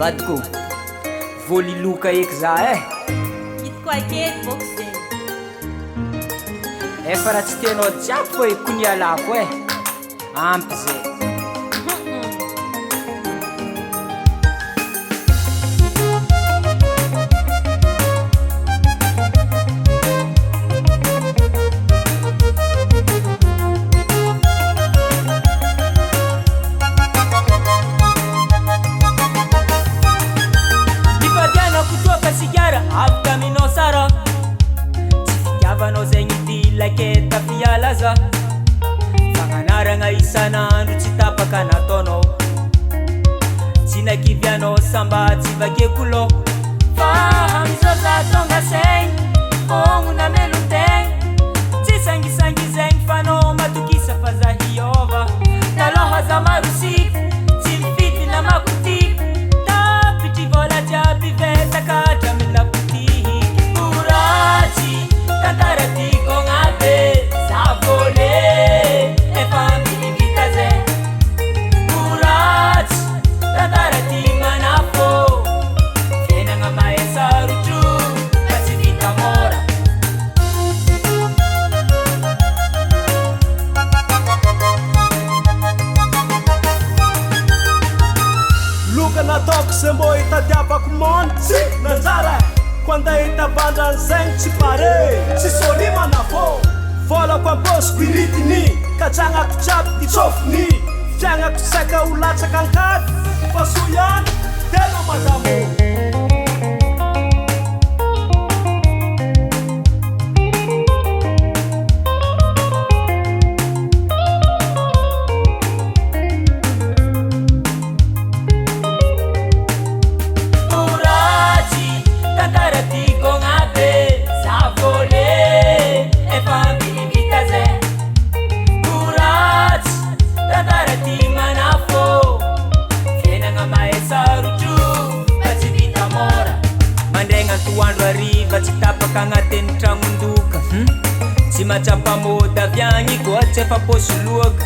vadiko voliloka eky za hitako akeky bôko zegny efa raha tsy tianao jiaby fô kony alako ampy zay afaka minao sara tsy fitiavanao zegny dilake tafialaza fagnanaragna isan'andro tsy tapaka nataonao tsy nakivianao samba tsy vakekolo fa amizao za tonga saigny ognona melotegna tsy sangisangy zegny fanao matokisa fa za hiova taloha za marosiko tsy mifidy namakotiko tapitry vola jiaby vetakatra nataoko se mbô hitadiavako montsy nanjara quando hitabandra zegny tsy pare tsy solimana fô volako ambosiko iritiny katragnako jiaby itsofony fiagnako saika ho latsaka ankady fa so ihany tena madamo andro ariva tsy tapaka agnatin'ny tragnondoka tsy matsapamody avy agny koa tsy efa posoloaka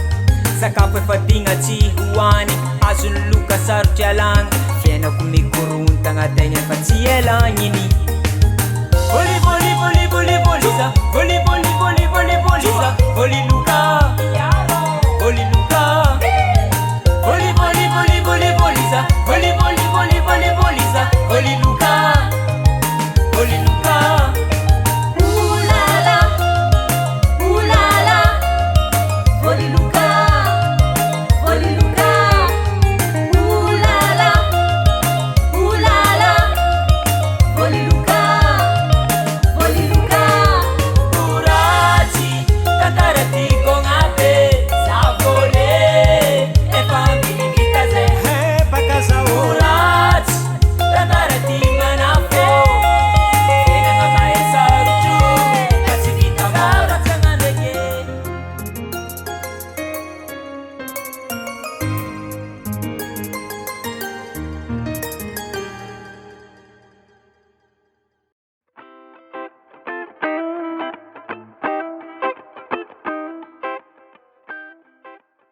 sakafo efa digna tsy hoany azony loka sarotry alagna fiainako mikorontagna tegna efa tsy elagniny volivolivolivolivolisa volivolivolivolivolisa volilu